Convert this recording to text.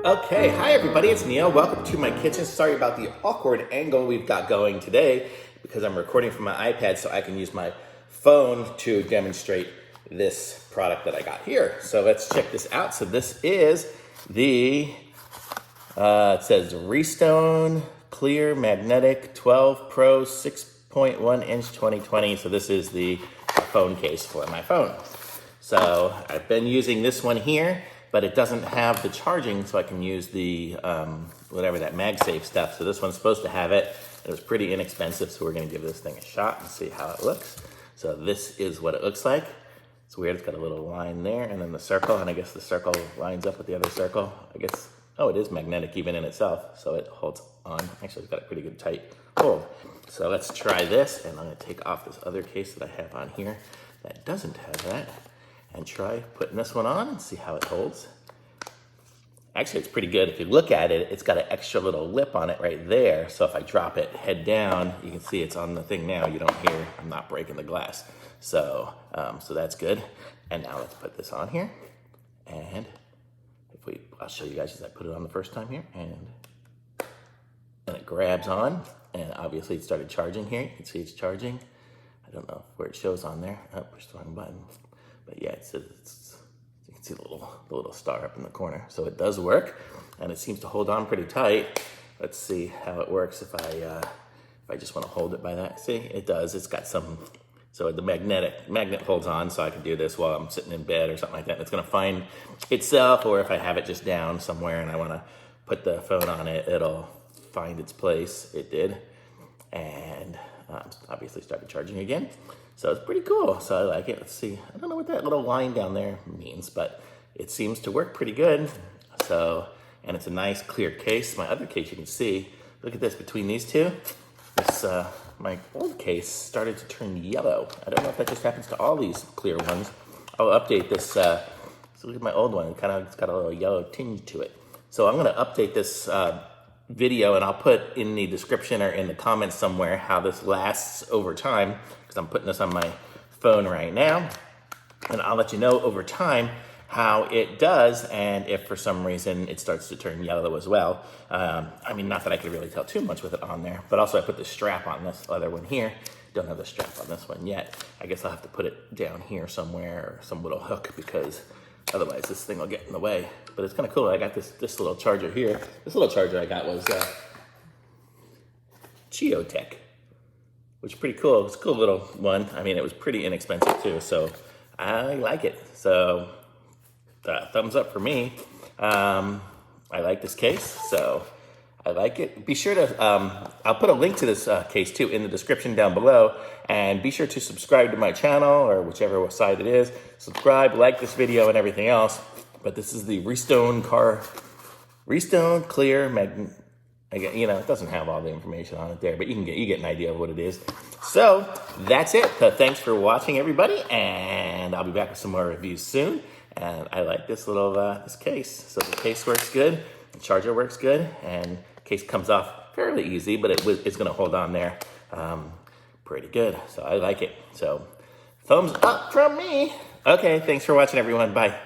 Okay, hi everybody, it's Neil. Welcome to my kitchen. Sorry about the awkward angle we've got going today because I'm recording from my iPad so I can use my phone to demonstrate this product that I got here. So let's check this out. So this is the, it says Restone Clear Magnetic 12 Pro 6.1 inch 2020. So this is the phone case for my phone. So I've been using this one here, but it doesn't have the charging, so I can use the, whatever that Mag Safe stuff. So this one's supposed to have it. It was pretty inexpensive, so we're gonna give this thing a shot and see how it looks. So this is what it looks like. It's weird, it's got a little line there, and then the circle, and I guess the circle lines up with the other circle. I guess, oh, it is magnetic even in itself, so it holds on. Actually, it's got a pretty good tight hold. So let's try this, and I'm gonna take off this other case that I have on here that doesn't have that, and try putting this one on and see how it holds. Actually, it's pretty good. If you look at it, it's got an extra little lip on it right there. So if I drop it head down, you can see it's on the thing now. You don't hear, I'm not breaking the glass. So, so that's good. And now let's put this on here. And I'll show you guys as I put it on the first time here. And it grabs on. And obviously it started charging here. You can see it's charging. I don't know where it shows on there. Oh, push the wrong button. But yeah, it says you can see the little star up in the corner. So it does work, and it seems to hold on pretty tight. Let's see how it works if I just want to hold it by that. See, it does. It's got some, so the magnet holds on, so I can do this while I'm sitting in bed or something like that. It's going to find itself, or if I have it just down somewhere and I want to put the phone on it, it'll find its place. It did, and obviously started charging again. So it's pretty cool. So I like it. Let's see. I don't know what that little line down there means, but it seems to work pretty good. So, and it's a nice clear case. My other case, you can see, look at this between these two. This, my old case started to turn yellow. I don't know if that just happens to all these clear ones. I'll update this. So look at my old one. It's got a little yellow tinge to it. So I'm going to update this video, and I'll put in the description or in the comments somewhere how this lasts over time, because I'm putting this on my phone right now, and I'll let you know over time how it does, and if for some reason it starts to turn yellow as well. I mean, not that I could really tell too much with it on there, but also I put the strap on this other one here. Don't have the strap on this one yet. I guess I'll have to put it down here somewhere, or some little hook, because otherwise this thing will get in the way. But it's kind of cool. I got this little charger here. This little charger I got was Geotech, which is pretty cool. It's a cool little one. I mean, it was pretty inexpensive too, so I like it. So thumbs up for me. I like this case, so I like it. Be sure to, I'll put a link to this case too in the description down below, and be sure to subscribe to my channel, or whichever side it is. Subscribe, like this video, and everything else. But this is the Restone Clear Magnet. You know, it doesn't have all the information on it there, but you get an idea of what it is. So that's it. So thanks for watching, everybody, and I'll be back with some more reviews soon. And I like this little this case. So the case works good, the charger works good, and the case comes off fairly easy, but it's going to hold on there pretty good. So I like it. So thumbs up from me. Okay, thanks for watching, everyone. Bye.